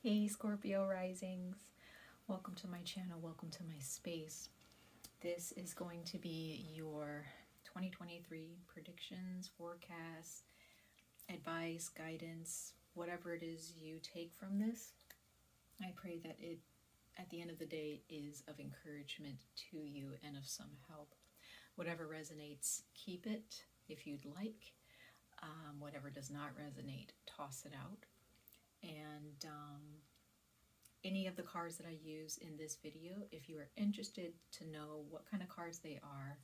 Hey Scorpio risings, welcome to my channel, welcome to my space. This is going to be your 2023 predictions, forecasts, advice, guidance, whatever it is you take from this. I pray that it, at the end of the day, is of encouragement to you and of some help. Whatever resonates, keep it if you'd like. Whatever does not resonate, toss it out. And any of the cards that I use in this video, if you are interested to know what kind of cards they are,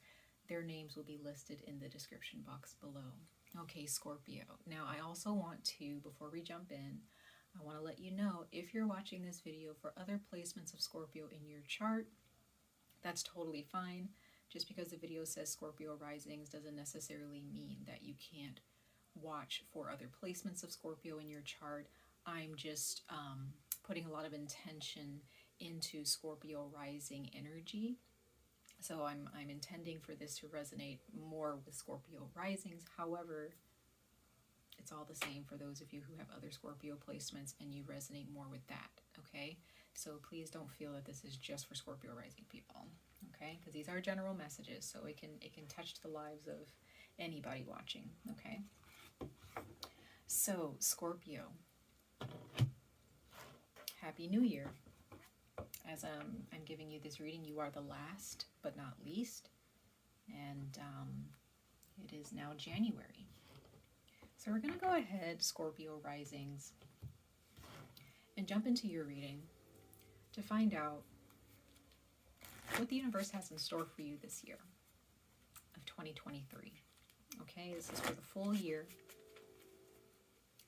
their names will be listed in the description box below. Okay, Scorpio. Now, I also want to, before we jump in, I want to let you know, if you're watching this video for other placements of Scorpio in your chart, that's totally fine. Just because the video says Scorpio risings doesn't necessarily mean that you can't watch for other placements of Scorpio in your chart. I'm just putting a lot of intention into Scorpio rising energy. So I'm intending for this to resonate more with Scorpio risings. However, it's all the same for those of you who have other Scorpio placements and you resonate more with that, okay? So please don't feel that this is just for Scorpio rising people, okay? Because these are general messages, so it can touch the lives of anybody watching, okay? So, Scorpio, Happy New Year. As I'm giving you this reading, you are the last but not least, and it is now January. So we're going to go ahead, Scorpio risings, and jump into your reading to find out what the universe has in store for you this year of 2023. Okay, this is for the full year.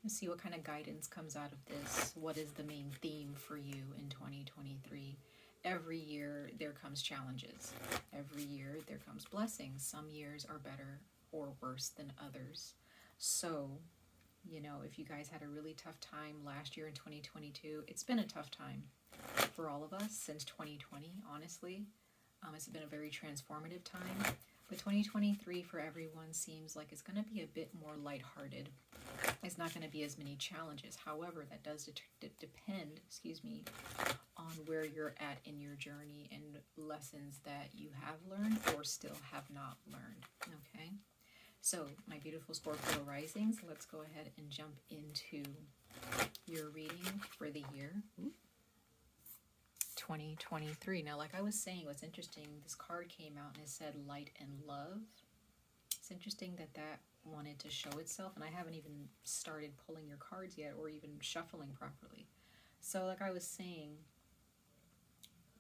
Let's see what kind of guidance comes out of this. What is the main theme for you in 2023? Every year there comes challenges. Every year there comes blessings. Some years are better or worse than others. So, you know, if you guys had a really tough time last year in 2022, it's been a tough time for all of us since 2020, honestly. It's been a very transformative time. But 2023 for everyone seems like it's going to be a bit more lighthearted. It's not going to be as many challenges. However, that does depend, on where you're at in your journey and lessons that you have learned or still have not learned. Okay? So, my beautiful Scorpio risings, let's go ahead and jump into your reading for the year 2023. Now, like I was saying, what's interesting, this card came out and it said light and love. It's interesting that wanted to show itself, and I haven't even started pulling your cards yet or even shuffling properly. So like I was saying,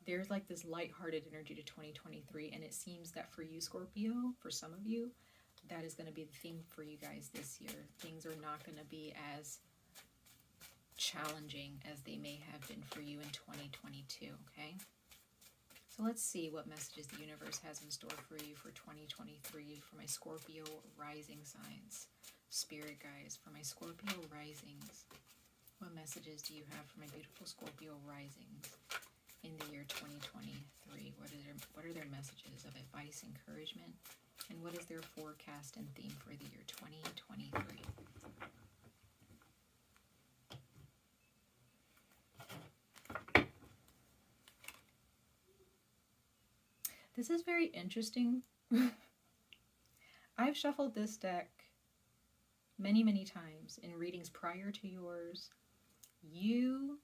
there's like this lighthearted energy to 2023, and it seems that for you, Scorpio, for some of you, that is going to be the theme for you guys this year. Things are not going to be as challenging as they may have been for you in 2022, okay? So let's see what messages the universe has in store for you for 2023 for my Scorpio rising signs. Spirit guides, for my Scorpio risings, what messages do you have for my beautiful Scorpio risings in the year 2023? What are their messages of advice, encouragement, and what is their forecast and theme for the year 2023? This is very interesting. I've shuffled this deck many, many times in readings prior to yours. You,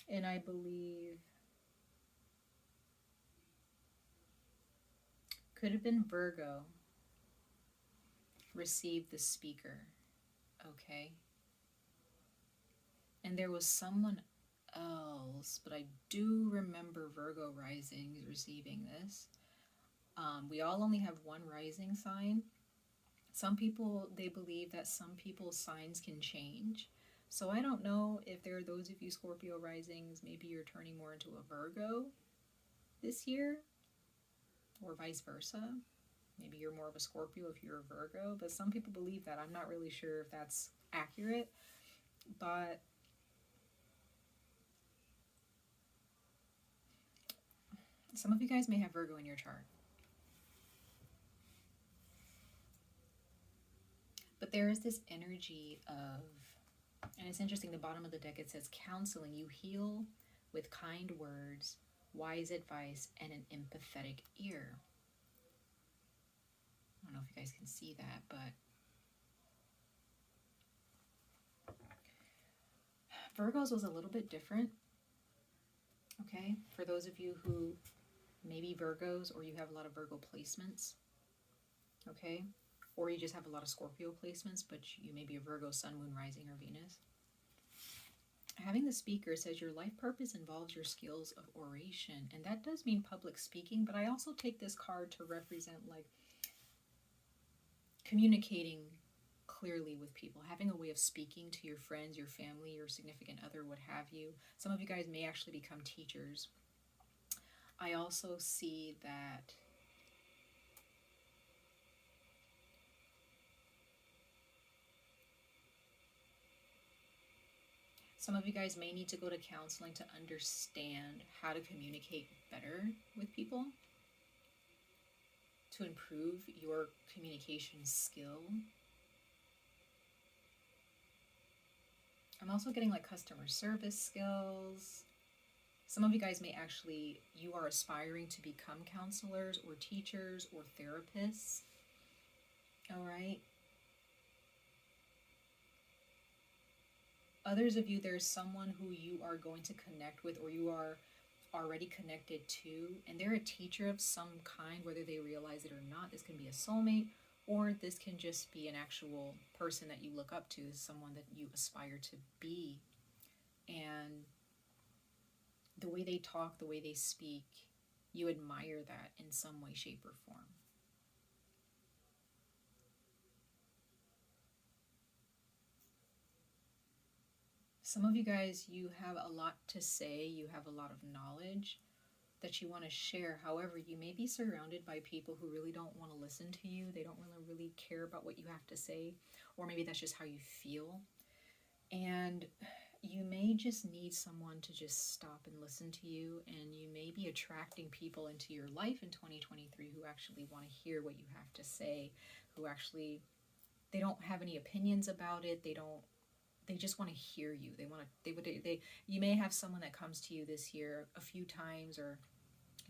and I believe, could have been Virgo, received the speaker, okay? And there was someone else, but I do remember Virgo rising receiving this. We all only have one rising sign. Some people, they believe that some people's signs can change. So I don't know if there are those of you Scorpio risings, maybe you're turning more into a Virgo this year, or vice versa. Maybe you're more of a Scorpio if you're a Virgo, but some people believe that. I'm not really sure if that's accurate, but some of you guys may have Virgo in your chart. But there is this energy of And it's interesting, the bottom of the deck, it says counseling. You heal with kind words, wise advice, and an empathetic ear. I don't know if you guys can see that, but Virgos was a little bit different. Okay, for those of you who may be Virgos, or you have a lot of Virgo placements, okay, or you just have a lot of Scorpio placements, but you may be a Virgo, Sun, Moon, Rising, or Venus. Having the speaker says your life purpose involves your skills of oration, and that does mean public speaking, but I also take this card to represent like communicating clearly with people, having a way of speaking to your friends, your family, your significant other, what have you. Some of you guys may actually become teachers. I also see that some of you guys may need to go to counseling to understand how to communicate better with people, to improve your communication skill. I'm also getting like customer service skills. Some of you guys may actually, you are aspiring to become counselors or teachers or therapists. All right. Others of you, there's someone who you are going to connect with, or you are already connected to, and they're a teacher of some kind, whether they realize it or not. This can be a soulmate, or this can just be an actual person that you look up to, someone that you aspire to be. And the way they talk, the way they speak, you admire that in some way, shape, or form. Some of you guys, you have a lot to say, you have a lot of knowledge that you want to share. However, you may be surrounded by people who really don't want to listen to you. They don't really care about what you have to say, or maybe that's just how you feel. And you may just need someone to just stop and listen to you, and you may be attracting people into your life in 2023 who actually want to hear what you have to say, who actually, they don't have any opinions about it. They just want to hear you. You may have someone that comes to you this year a few times, or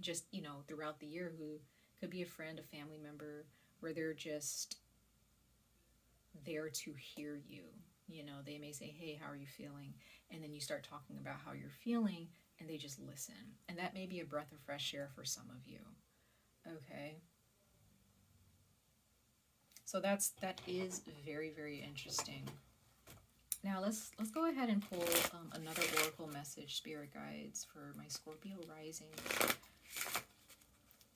just, throughout the year, who could be a friend, a family member, where they're just there to hear you. They may say, hey, how are you feeling? And then you start talking about how you're feeling, and they just listen. And that may be a breath of fresh air for some of you. Okay. So that is very, very interesting. Now let's go ahead and pull another oracle message, spirit guides, for my Scorpio rising.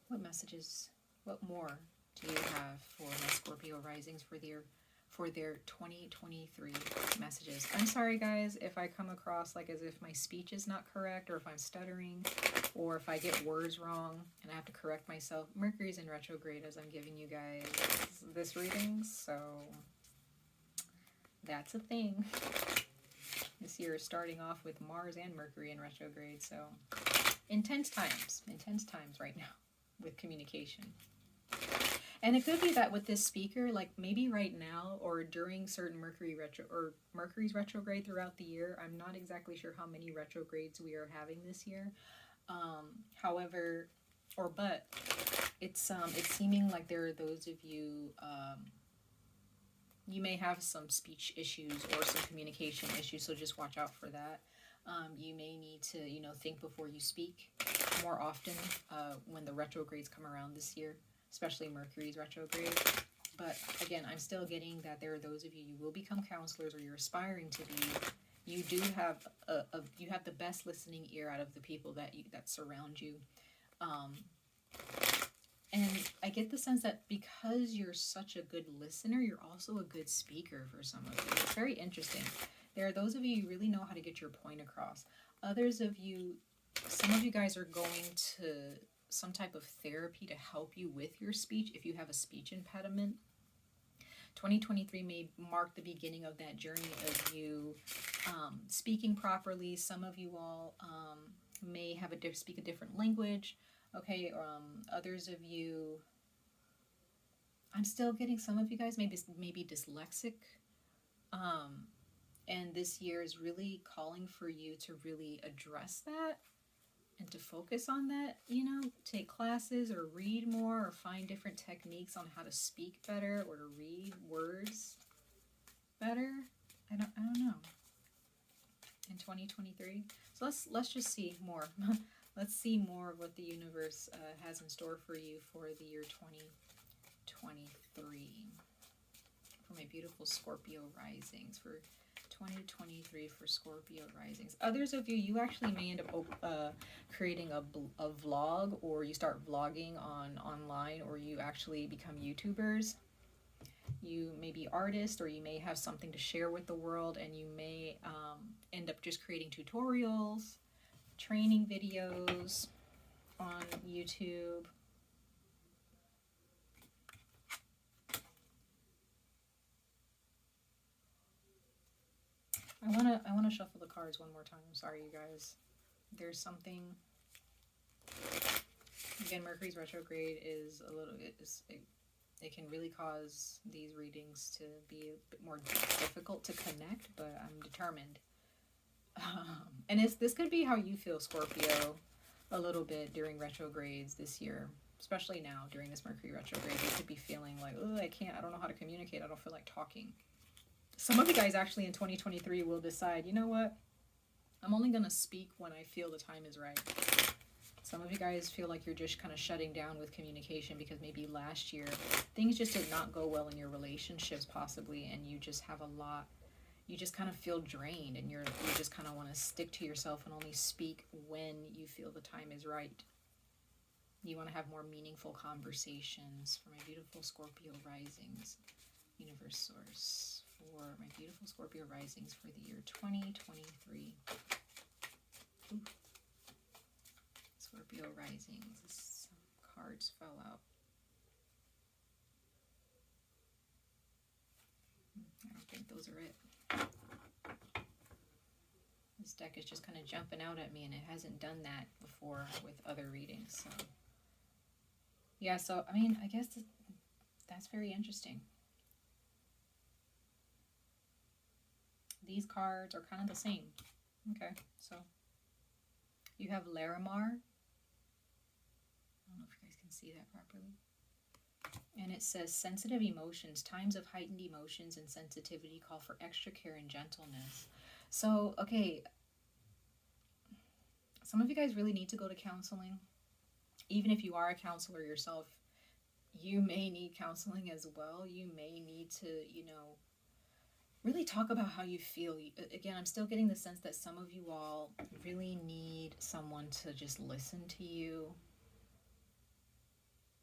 What messages, what more do you have for my Scorpio risings for their 2023 messages? I'm sorry guys if I come across like as if my speech is not correct, or if I'm stuttering, or if I get words wrong and I have to correct myself. Mercury's in retrograde as I'm giving you guys this reading, so that's a thing. This year is starting off with Mars and Mercury in retrograde, so intense times right now with communication. And it could be that with this speaker, like maybe right now or during certain Mercury's retrograde throughout the year. I'm not exactly sure how many retrogrades we are having this year. But it's seeming like there are those of you, you may have some speech issues or some communication issues, so just watch out for that. You may need to, think before you speak more often when the retrogrades come around this year, especially Mercury's retrograde. But again, I'm still getting that there are those of you will become counselors, or you're aspiring to be. You do have you have the best listening ear out of the people that surround you. And I get the sense that because you're such a good listener, you're also a good speaker for some of you. It's very interesting. There are those of you who really know how to get your point across. Others of you, some of you guys are going to some type of therapy to help you with your speech if you have a speech impediment. 2023 may mark the beginning of that journey of you speaking properly. Some of you all may have speak a different language. Okay, others of you, I'm still getting some of you guys maybe dyslexic, And this year is really calling for you to really address that and to focus on that, you know, take classes or read more or find different techniques on how to speak better or to read words better. I don't know. In 2023. So let's just see more. Let's see more of what the universe has in store for you for the year 2023. For my beautiful Scorpio risings, for 2023 for Scorpio risings. Others of you, you actually may end up creating a vlog, or you start vlogging online, or you actually become YouTubers. You may be artists, or you may have something to share with the world, and you may end up just creating tutorials, training videos on YouTube. I wanna shuffle the cards one more time. I'm sorry, you guys. There's something. Again, Mercury's retrograde is a little. It can really cause these readings to be a bit more difficult to connect, but I'm determined. And this could be how you feel, Scorpio, a little bit during retrogrades this year, especially now during this Mercury retrograde. You could be feeling like, oh, I don't know how to communicate. I don't feel like talking. Some of you guys actually in 2023 will decide, you know what? I'm only going to speak when I feel the time is right. Some of you guys feel like you're just kind of shutting down with communication because maybe last year things just did not go well in your relationships possibly, and you just have a lot, you just kind of feel drained, and you just kind of want to stick to yourself and only speak when you feel the time is right. You want to have more meaningful conversations. For my beautiful Scorpio risings, universe source, for my beautiful Scorpio risings for the year 2023. Ooh. Scorpio risings. Some cards fell out. I don't think those are it. This deck is just kind of jumping out at me, and it hasn't done that before with other readings. So yeah, so I mean, I guess that's very interesting. These cards are kind of the same. Okay, so you have Larimar. I don't know if you guys can see that properly. And it says, sensitive emotions. Times of heightened emotions and sensitivity call for extra care and gentleness. So, okay, some of you guys really need to go to counseling. Even if you are a counselor yourself, you may need counseling as well. You may need to, you know, really talk about how you feel. Again, I'm still getting the sense that some of you all really need someone to just listen to you.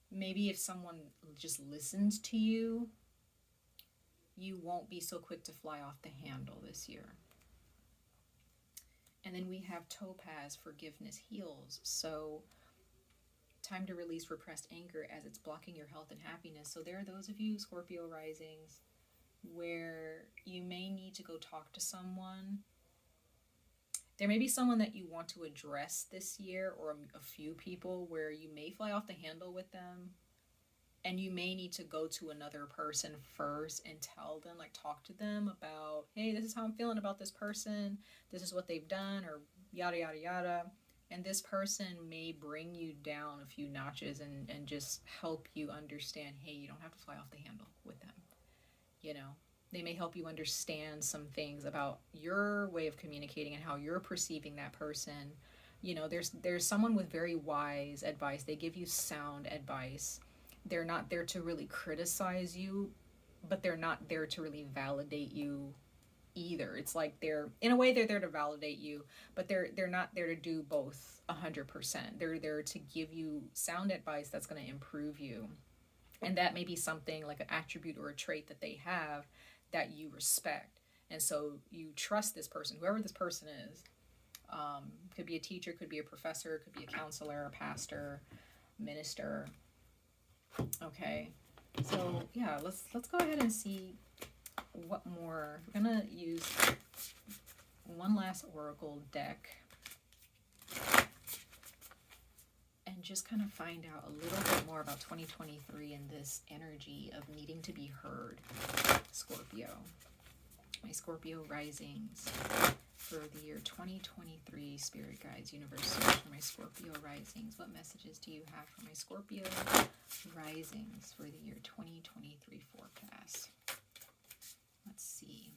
Maybe if someone just listens to you, you won't be so quick to fly off the handle this year. And then we have Topaz, forgiveness heals. So time to release repressed anger as it's blocking your health and happiness. So there are those of you, Scorpio risings, where you may need to go talk to someone. There may be someone that you want to address this year, or a few people where you may fly off the handle with them, and you may need to go to another person first and tell them, like, talk to them about, hey, this is how I'm feeling about this person, this is what they've done, or yada yada yada. And this person may bring you down a few notches and just help you understand, hey, you don't have to fly off the handle with them. You know, they may help you understand some things about your way of communicating and how you're perceiving that person. You know, there's someone with very wise advice. They give you sound advice. They're not there to really criticize you, but they're not there to really validate you either. It's like they're there to validate you, but they're not there to do both 100%. They're there to give you sound advice that's going to improve you. And that may be something like an attribute or a trait that they have that you respect. And so you trust this person, whoever this person is. Could be a teacher, could be a professor, could be a counselor, a pastor, minister. Okay. So yeah, let's go ahead and see what more. We're gonna use one last oracle deck and just kind of find out a little bit more about 2023 and this energy of needing to be heard, Scorpio. my Scorpio risings for the year 2023. Spirit guides, universe, for my Scorpio risings. What messages do you have for my Scorpio risings for the year 2023 forecast? Let's see.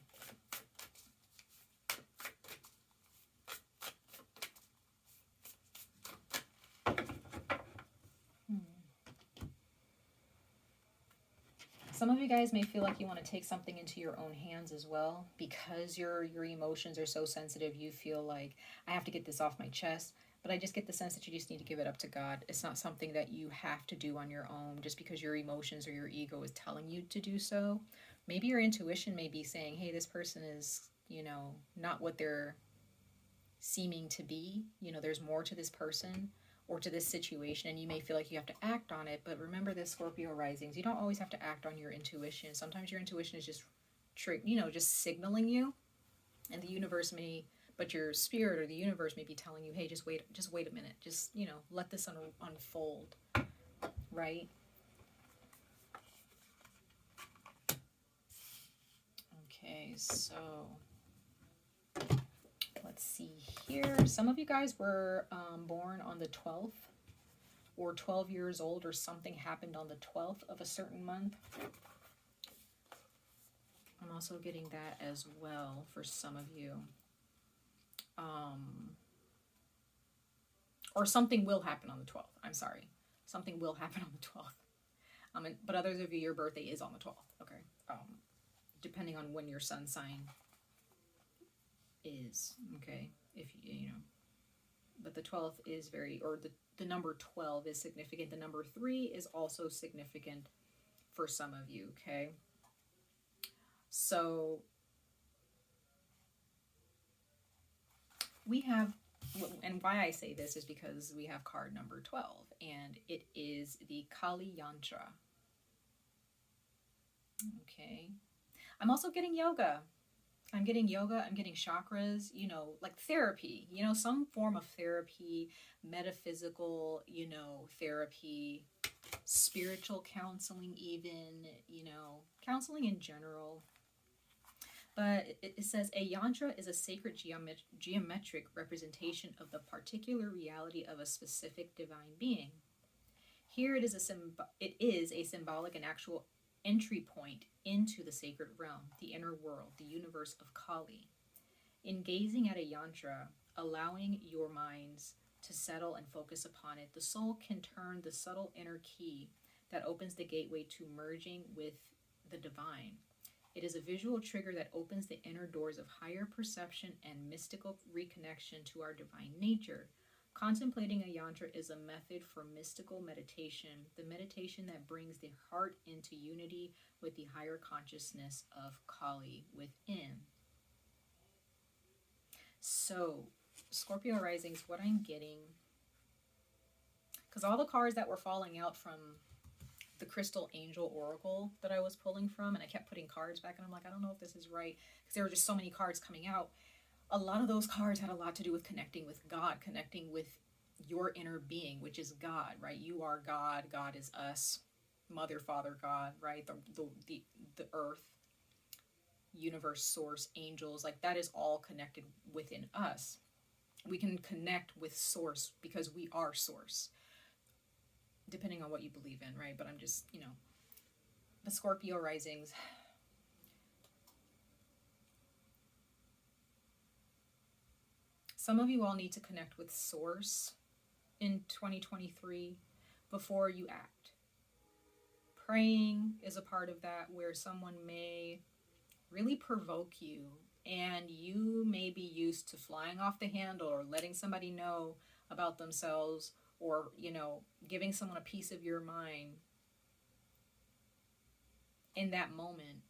Some of you guys may feel like you want to take something into your own hands as well, because your emotions are so sensitive. You feel like, I have to get this off my chest, but I just get the sense that you just need to give it up to God. It's not something that you have to do on your own just because your emotions or your ego is telling you to do so. Maybe your intuition may be saying, hey, this person is, you know, not what they're seeming to be. You know, there's more to this person or to this situation, and you may feel like you have to act on it. But remember this, Scorpio risings, you don't always have to act on your intuition. Sometimes your intuition is just just signaling you, and the universe may, but your spirit or the universe may be telling you, hey, just wait a minute, just, you know, let this unfold, right? Okay, so let's see here. Some of you guys were born on the 12th or 12 years old, or something happened on the 12th of a certain month. I'm also getting that as well for some of you. Or something will happen on the 12th. I'm sorry. Something will happen on the 12th. But others of you, your birthday is on the 12th. Okay. Depending on when your sun sign is. Okay. If you know. But the 12th is the number 12 is significant. The number 3 is also significant for some of you, okay? So we have, and why I say this is because we have card number 12, and it is the Kali Yantra. Okay. I'm also getting yoga. I'm getting chakras, you know, like therapy, you know, some form of therapy, metaphysical, you know, therapy, spiritual counseling even, you know, counseling in general. But it says a yantra is a sacred geometric representation of the particular reality of a specific divine being. Here it is a symbolic and actual entry point into the sacred realm, the inner world, the universe of Kali. In gazing at a yantra, allowing your minds to settle and focus upon it, the soul can turn the subtle inner key that opens the gateway to merging with the divine. It is a visual trigger that opens the inner doors of higher perception and mystical reconnection to our divine nature. Contemplating a yantra is a method for mystical meditation, the meditation that brings the heart into unity with the higher consciousness of Kali within. So, Scorpio risings, what I'm getting, because all the cards that were falling out from the Crystal Angel Oracle that I was pulling from, and I kept putting cards back, and I'm like, I don't know if this is right, because there were just so many cards coming out. A lot of those cards had a lot to do with connecting with God, connecting with your inner being, which is God, right? You are God. God is us. Mother, Father, God, right? The earth, universe, source, angels, like that is all connected within us. We can connect with source because we are source, depending on what you believe in, right? But I'm just, you know, the Scorpio risings. Some of you all need to connect with source in 2023 before you act. Praying is a part of that, where someone may really provoke you, and you may be used to flying off the handle or letting somebody know about themselves, or, you know, giving someone a piece of your mind in that moment.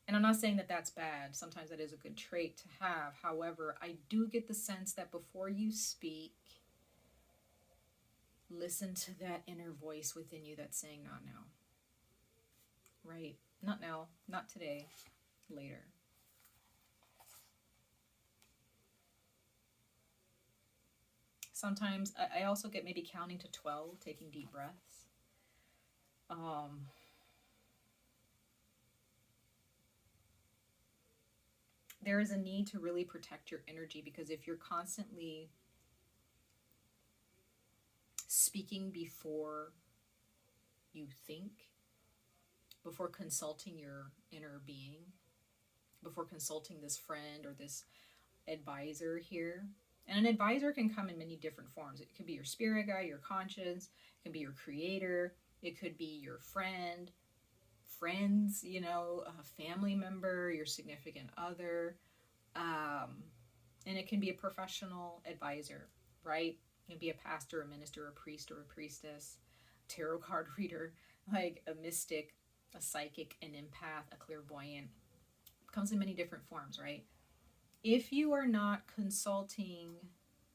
And I'm not saying that that's bad. Sometimes that is a good trait to have. However, I do get the sense that before you speak, listen to that inner voice within you that's saying, not now. Right? Not now. Not today. Later. Sometimes I also get maybe counting to 12, taking deep breaths. there is a need to really protect your energy, because if you're constantly speaking before you think, before consulting your inner being, before consulting this friend or this advisor here. And an advisor can come in many different forms. It could be your spirit guide, your conscience, it can be your creator, it could be your friend, friends, you know, a family member, your significant other, and it can be a professional advisor, right? It can be a pastor, a minister, a priest, or a priestess, tarot card reader, like a mystic, a psychic, an empath, a clairvoyant. It comes in many different forms, right? If you are not consulting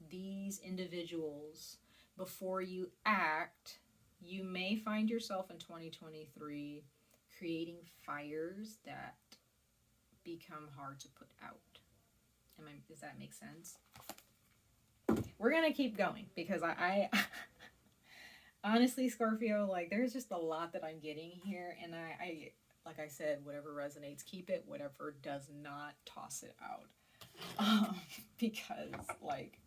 these individuals before you act, you may find yourself in 2023 creating fires that become hard to put out. Does that make sense? We're going to keep going, because I honestly, Scorpio, like, there's just a lot that I'm getting here, and I like I said, whatever resonates, keep it. Whatever does not, toss it out. Because, like,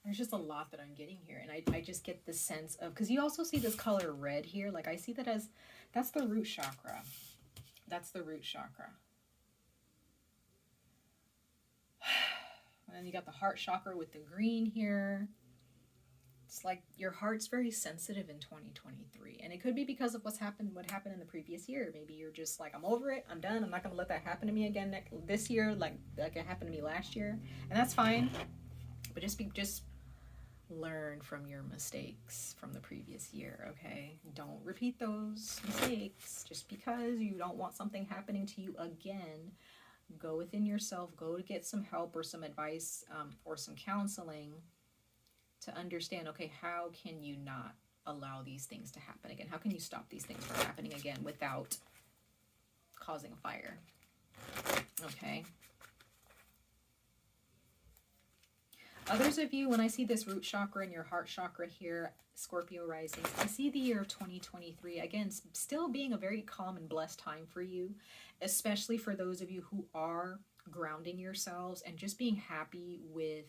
there's just a lot that I'm getting here, and I just get the sense of, because you also see this color red here, like, I see that as, that's the root chakra. That's the root chakra. And then you got the heart chakra with the green here. It's like your heart's very sensitive in 2023. And it could be because of what happened in the previous year. Maybe you're just like, I'm over it. I'm done. I'm not going to let that happen to me again this year, like it happened to me last year. And that's fine. But just learn from your mistakes from the previous year, okay? Don't repeat those mistakes. Just because you don't want something happening to you again, go within yourself, go to get some help or some advice or some counseling to understand, okay, how can you not allow these things to happen again? How can you stop these things from happening again without causing a fire? Okay. Others of you, when I see this root chakra and your heart chakra here, Scorpio rising, I see the year of 2023, again, still being a very calm and blessed time for you, especially for those of you who are grounding yourselves and just being happy with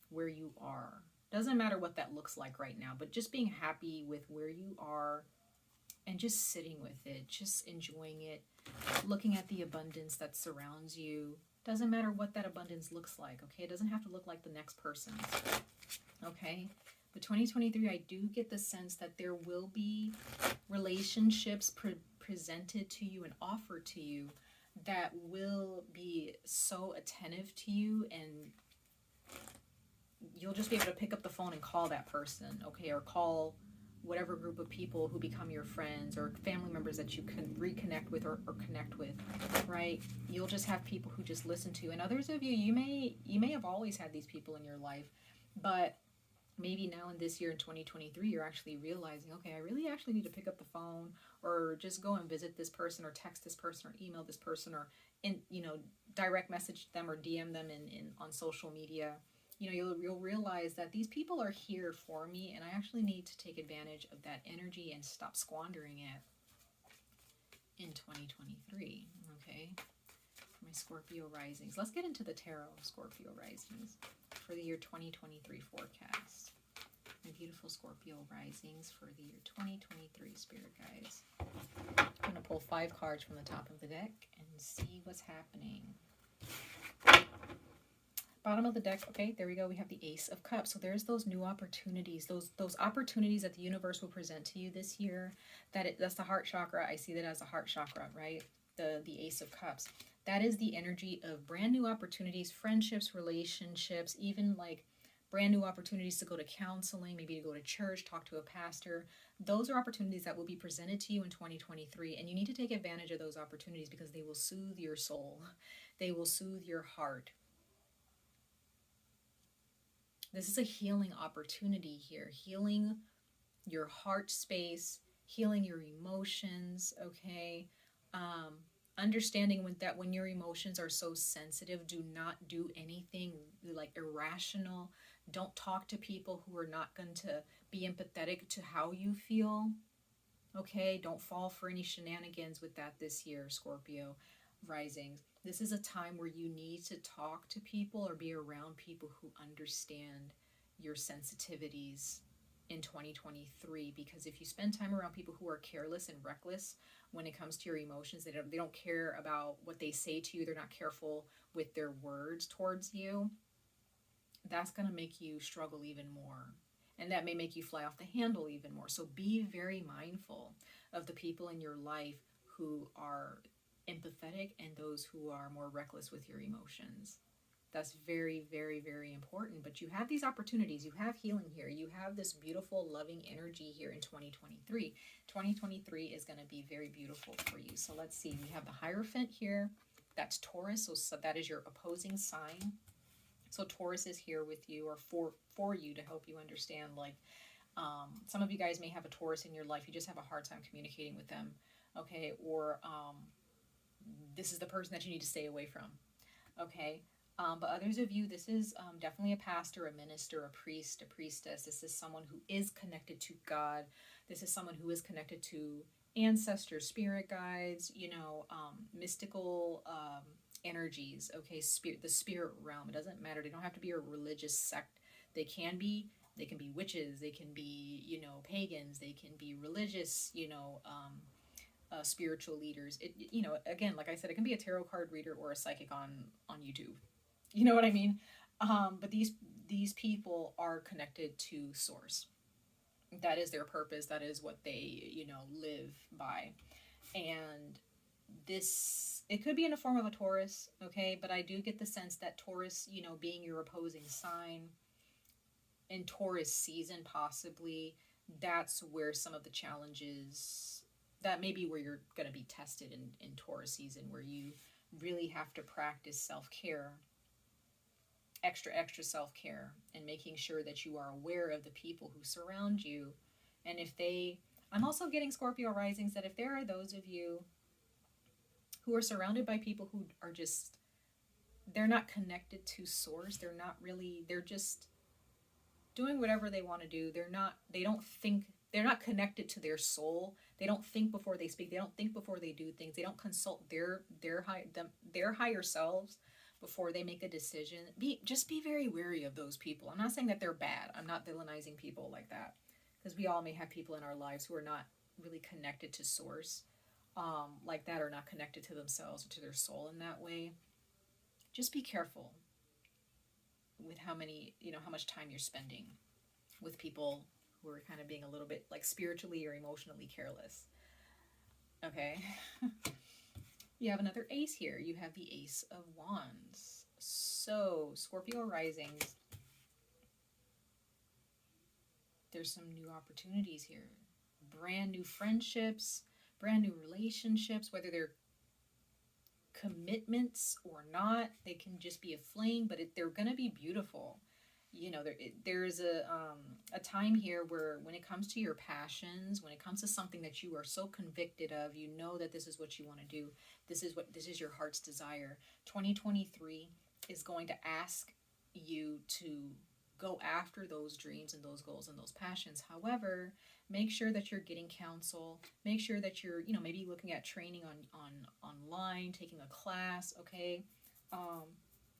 where you are. Doesn't matter what that looks like right now, but just being happy with where you are and just sitting with it, just enjoying it, looking at the abundance that surrounds you. Doesn't matter what that abundance looks like, okay? It doesn't have to look like the next person's, okay? But 2023, I do get the sense that there will be relationships presented to you and offered to you that will be so attentive to you, and you'll just be able to pick up the phone and call that person, okay? Or call whatever group of people who become your friends or family members that you can reconnect with or connect with, right? You'll just have people who just listen to you. And others of you, you may have always had these people in your life, but maybe now in this year in 2023, you're actually realizing, okay, I really actually need to pick up the phone or just go and visit this person or text this person or email this person or, direct message them or DM them on social media. You'll realize that these people are here for me, and I actually need to take advantage of that energy and stop squandering it in 2023, okay? My Scorpio risings. Let's get into the tarot Scorpio risings for the year 2023 forecast. My beautiful Scorpio risings for the year 2023, spirit guides. I'm going to pull 5 cards from the top of the deck and see what's happening. Bottom of the deck, okay, there we go. We have the Ace of Cups. So there's those new opportunities, those opportunities that the universe will present to you this year. That's the heart chakra. I see that as a heart chakra, right? The Ace of Cups. That is the energy of brand new opportunities, friendships, relationships, even like brand new opportunities to go to counseling, maybe to go to church, talk to a pastor. Those are opportunities that will be presented to you in 2023, and you need to take advantage of those opportunities because they will soothe your soul. They will soothe your heart. This is a healing opportunity here, healing your heart space, healing your emotions, okay? Understanding that when your emotions are so sensitive, do not do anything like irrational. Don't talk to people who are not going to be empathetic to how you feel, okay? Don't fall for any shenanigans with that this year, Scorpio risings. This is a time where you need to talk to people or be around people who understand your sensitivities in 2023, because if you spend time around people who are careless and reckless when it comes to your emotions, they don't care about what they say to you, they're not careful with their words towards you, that's going to make you struggle even more. And that may make you fly off the handle even more. So be very mindful of the people in your life who are empathetic and those who are more reckless with your emotions. That's very, very, very important. But you have these opportunities. You have healing here. You have this beautiful, loving energy here in 2023. 2023 is going to be very beautiful for you. So let's see. We have the Hierophant here. That's Taurus. So that is your opposing sign. So Taurus is here with you, or for you, to help you understand. Like, some of you guys may have a Taurus in your life. You just have a hard time communicating with them. Okay. Or this is the person that you need to stay away from. Okay. But others of you, this is definitely a pastor, a minister, a priest, a priestess. This is someone who is connected to God. This is someone who is connected to ancestors, spirit guides, mystical energies. Okay, the spirit realm. It doesn't matter. They don't have to be a religious sect. They can be witches. They can be, pagans. They can be religious, spiritual leaders. Again, like I said, it can be a tarot card reader or a psychic on YouTube. You know what I mean? But these people are connected to source. That is their purpose. That is what they, live by. And it could be in the form of a Taurus, okay? But I do get the sense that Taurus, being your opposing sign, in Taurus season possibly, that's where some of the challenges, that may be where you're going to be tested in Taurus season, where you really have to practice self-care, extra self-care, and making sure that you are aware of the people who surround you. And I'm also getting Scorpio risings, that if there are those of you who are surrounded by people who are just, they're not connected to source, they're just doing whatever they want to do. They're not connected to their soul. They don't think before they speak. They don't think before they do things. They don't consult their higher selves before they make a decision. Just be very wary of those people. I'm not saying that they're bad. I'm not villainizing people like that, because we all may have people in our lives who are not really connected to source like that, or not connected to themselves or to their soul in that way. Just be careful with how much time you're spending with people who are kind of being a little bit like spiritually or emotionally careless. Okay. You have another ace here. You have the Ace of Wands. So, Scorpio risings, there's some new opportunities here. Brand new friendships, brand new relationships, whether they're commitments or not. They can just be a fling, but they're going to be beautiful. There's a time here where, when it comes to your passions, when it comes to something that you are so convicted of, that this is what you want to do. This is your heart's desire. 2023 is going to ask you to go after those dreams and those goals and those passions. However, make sure that you're getting counsel. Make sure that you're, maybe looking at training online, taking a class. Okay.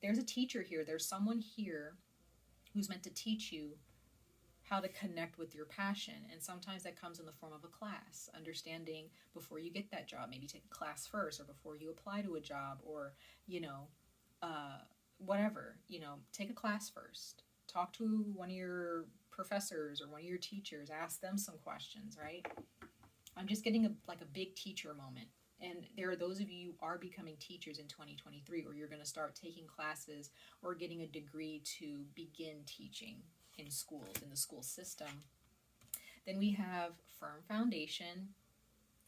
There's a teacher here. There's someone here who's meant to teach you how to connect with your passion. And sometimes that comes in the form of a class. Understanding before you get that job, maybe take a class first, or before you apply to a job, or, whatever, take a class first. Talk to one of your professors or one of your teachers. Ask them some questions, right? I'm just getting a big teacher moment. And there are those of you who are becoming teachers in 2023, or you're going to start taking classes or getting a degree to begin teaching in schools, in the school system. Then we have firm foundation,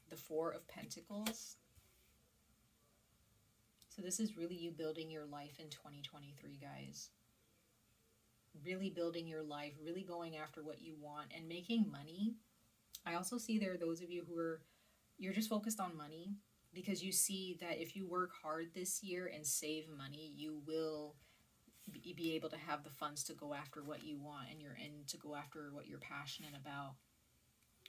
the Four of Pentacles. So this is really you building your life in 2023, guys. Really building your life, really going after what you want and making money. I also see there are those of you you're just focused on money, because you see that if you work hard this year and save money, you will be able to have the funds to go after what you want, and to go after what you're passionate about.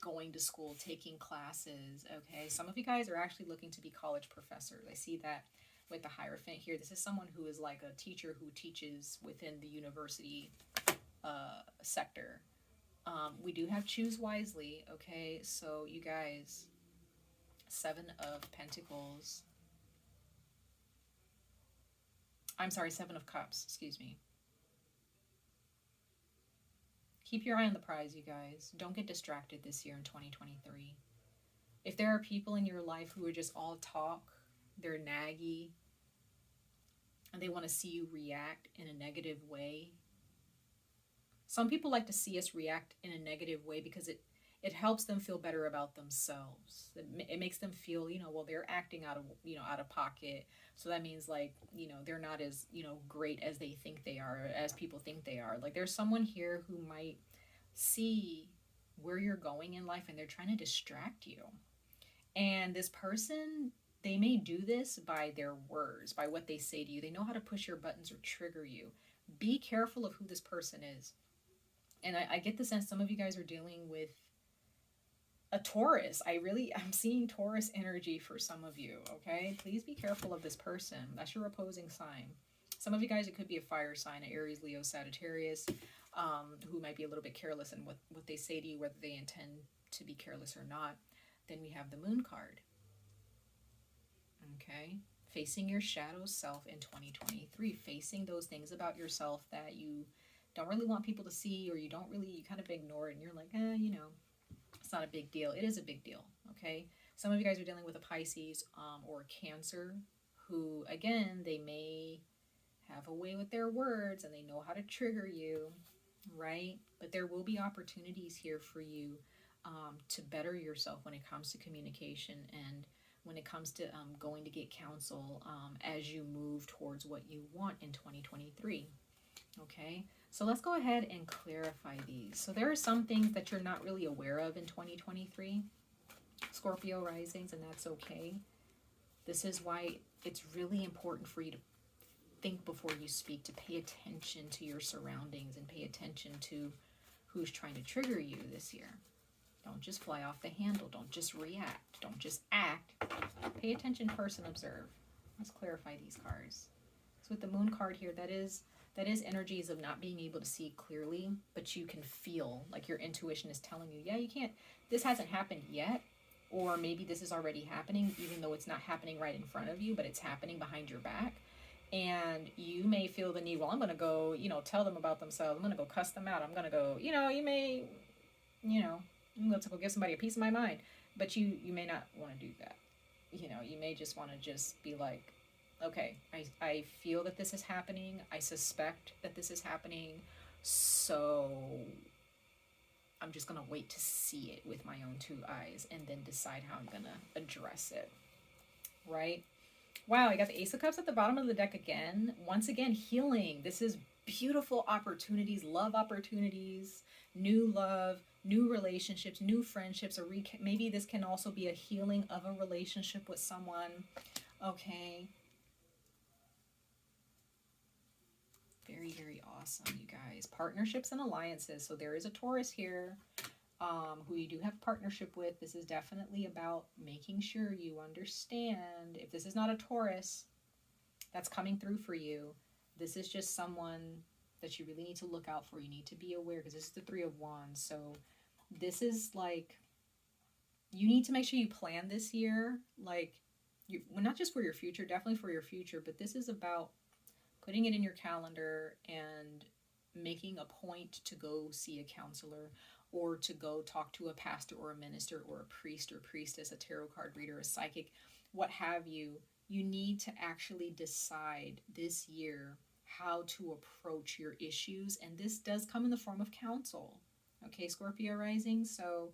Going to school, taking classes. Okay, some of you guys are actually looking to be college professors. I see that with the Hierophant here. This is someone who is like a teacher who teaches within the university sector. We do have choose wisely, okay? So you guys, 7 of Pentacles. I'm sorry, 7 of Cups, excuse me. Keep your eye on the prize, you guys. Don't get distracted this year in 2023. If there are people in your life who are just all talk, they're naggy, and they want to see you react in a negative way. Some people like to see us react in a negative way because it helps them feel better about themselves. It makes them feel, well, they're acting out of pocket. So that means like, they're not as, great as they think they are, as people think they are. Like there's someone here who might see where you're going in life and they're trying to distract you. And this person, they may do this by their words, by what they say to you. They know how to push your buttons or trigger you. Be careful of who this person is. And I get the sense some of you guys are dealing with a Taurus. I'm seeing Taurus energy for some of you, okay? Please be careful of this person. That's your opposing sign. Some of you guys, it could be a fire sign, an Aries, Leo, Sagittarius, who might be a little bit careless in what they say to you, whether they intend to be careless or not. Then we have the Moon card, okay? Facing your shadow self in 2023. Facing those things about yourself that you don't really want people to see, or you kind of ignore it, and you're like, it's not a big deal. It is a big deal, okay? Some of you guys are dealing with a Pisces or a Cancer who, again, they may have a way with their words and they know how to trigger you, right? But there will be opportunities here for you to better yourself when it comes to communication and when it comes to going to get counsel as you move towards what you want in 2023, okay? So let's go ahead and clarify these. So there are some things that you're not really aware of in 2023, Scorpio risings, and that's okay. This is why it's really important for you to think before you speak, to pay attention to your surroundings and pay attention to who's trying to trigger you this year. Don't just fly off the handle. Don't just react. Don't just act. Pay attention first and observe. Let's clarify these cards. So with the Moon card here, that is energies of not being able to see clearly, but you can feel, like your intuition is telling you, yeah, you can't, this hasn't happened yet, or maybe this is already happening, even though it's not happening right in front of you, but it's happening behind your back. And you may feel the need, well, I'm going to go, tell them about themselves. I'm going to go cuss them out. I'm going to go, you may, I'm going to go give somebody a piece of my mind. But you may not want to do that. You may just want to just be like, okay, I feel that this is happening. I suspect that this is happening. So I'm just going to wait to see it with my own 2 eyes and then decide how I'm going to address it. Right? Wow, I got the Ace of Cups at the bottom of the deck again. Once again, healing. This is beautiful opportunities, love opportunities, new love, new relationships, new friendships. Maybe this can also be a healing of a relationship with someone. Okay. Very, very awesome, you guys. Partnerships and alliances. So there is a Taurus here who you do have a partnership with. This is definitely about making sure you understand. If this is not a Taurus that's coming through for you, this is just someone that you really need to look out for. You need to be aware, because this is the 3 of Wands. So this is like, you need to make sure you plan this year. Like, well, not just for your future, definitely for your future, but this is about putting it in your calendar and making a point to go see a counselor, or to go talk to a pastor or a minister or a priest or priestess, a tarot card reader, a psychic, what have you. You need to actually decide this year how to approach your issues. And this does come in the form of counsel. Okay, Scorpio rising. So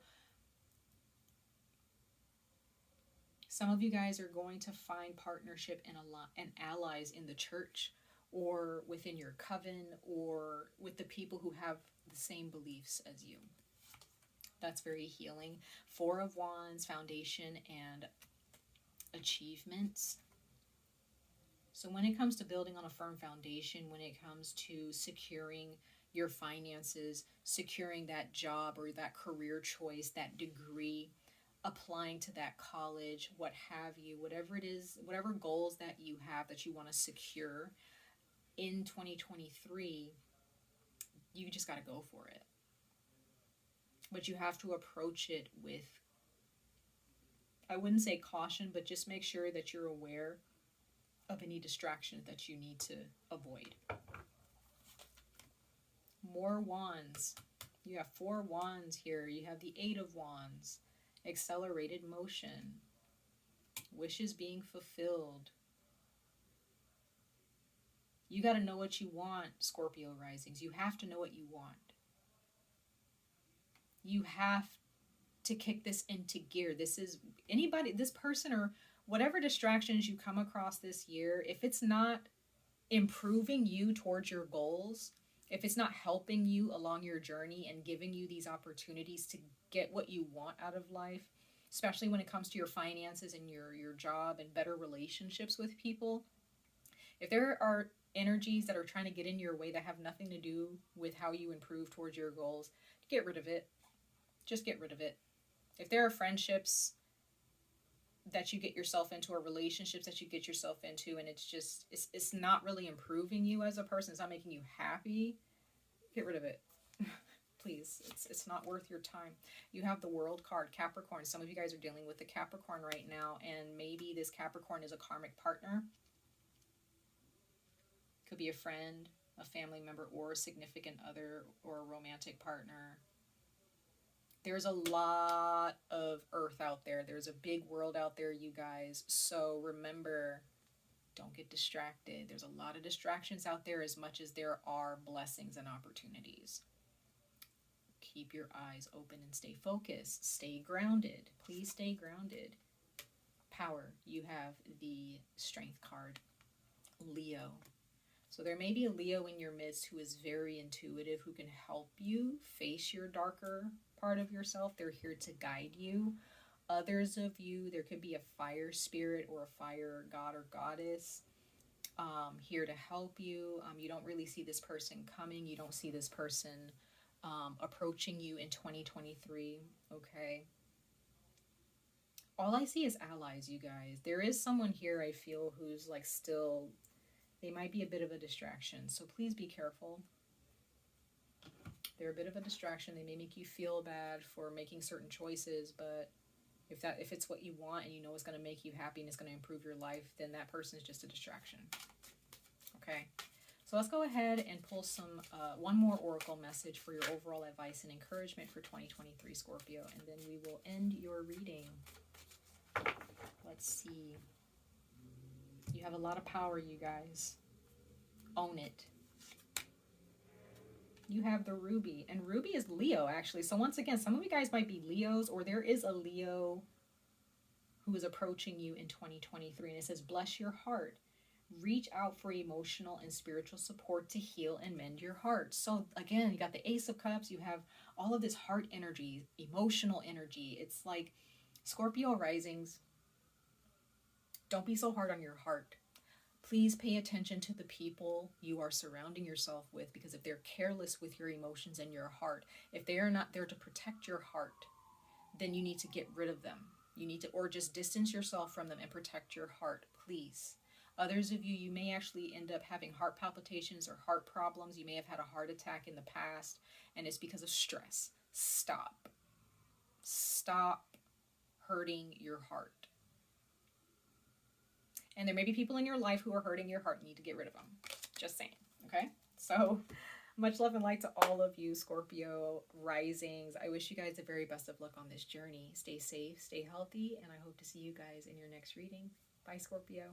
some of you guys are going to find partnership and allies in the church, or within your coven, or with the people who have the same beliefs as you. That's very healing. 4 of Wands, foundation and achievements. So when it comes to building on a firm foundation, when it comes to securing your finances, securing that job or that career choice, that degree, applying to that college, what have you, whatever it is, whatever goals that you have that you want to secure in 2023, you just got to go for it. But you have to approach it with, I wouldn't say caution, but just make sure that you're aware of any distractions that you need to avoid. More wands. You have 4 wands here. You have the 8 of wands. Accelerated motion. Wishes being fulfilled. You got to know what you want, Scorpio risings. You have to know what you want. You have to kick this into gear. This is anybody, this person, or whatever distractions you come across this year, if it's not improving you towards your goals, if it's not helping you along your journey and giving you these opportunities to get what you want out of life, especially when it comes to your finances and your job and better relationships with people, if there are energies that are trying to get in your way that have nothing to do with how you improve towards your goals, get rid of it. Just get rid of it. If there are friendships that you get yourself into, or relationships that you get yourself into, and it's not really improving you as a person, it's not making you happy, get rid of it. Please, it's not worth your time. You have the World card, Capricorn. Some of you guys are dealing with the Capricorn right now, and maybe this Capricorn is a karmic partner. Could be a friend, a family member, or a significant other, or a romantic partner. There's a lot of earth out there. There's a big world out there, you guys. So remember, don't get distracted. There's a lot of distractions out there as much as there are blessings and opportunities. Keep your eyes open and stay focused. Stay grounded. Please stay grounded. Power. You have the Strength card. Leo. So there may be a Leo in your midst who is very intuitive, who can help you face your darker part of yourself. They're here to guide you. Others of you, there could be a fire spirit or a fire god or goddess here to help you. You don't really see this person coming. You don't see this person approaching you in 2023. Okay. All I see is allies, you guys. There is someone here, I feel, who's like still, they might be a bit of a distraction. So please be careful. They're a bit of a distraction. They may make you feel bad for making certain choices, but if it's what you want and you know it's going to make you happy and it's going to improve your life, then that person is just a distraction. Okay, so let's go ahead and pull some one more oracle message for your overall advice and encouragement for 2023, Scorpio, and then we will end your reading. Let's see. You have a lot of power, you guys. Own it. You have the Ruby, and Ruby is Leo, actually. So once again, some of you guys might be Leos, or there is a Leo who is approaching you in 2023. And it says, bless your heart. Reach out for emotional and spiritual support to heal and mend your heart. So again, you got the Ace of Cups. You have all of this heart energy, emotional energy. It's like Scorpio risings. Don't be so hard on your heart. Please pay attention to the people you are surrounding yourself with, because if they're careless with your emotions and your heart, if they are not there to protect your heart, then you need to get rid of them. You need to, or just distance yourself from them and protect your heart, please. Others of you, you may actually end up having heart palpitations or heart problems. You may have had a heart attack in the past, and it's because of stress. Stop. Stop hurting your heart. And there may be people in your life who are hurting your heart. You need to get rid of them. Just saying. Okay? So much love and light to all of you, Scorpio risings. I wish you guys the very best of luck on this journey. Stay safe, stay healthy, and I hope to see you guys in your next reading. Bye, Scorpio.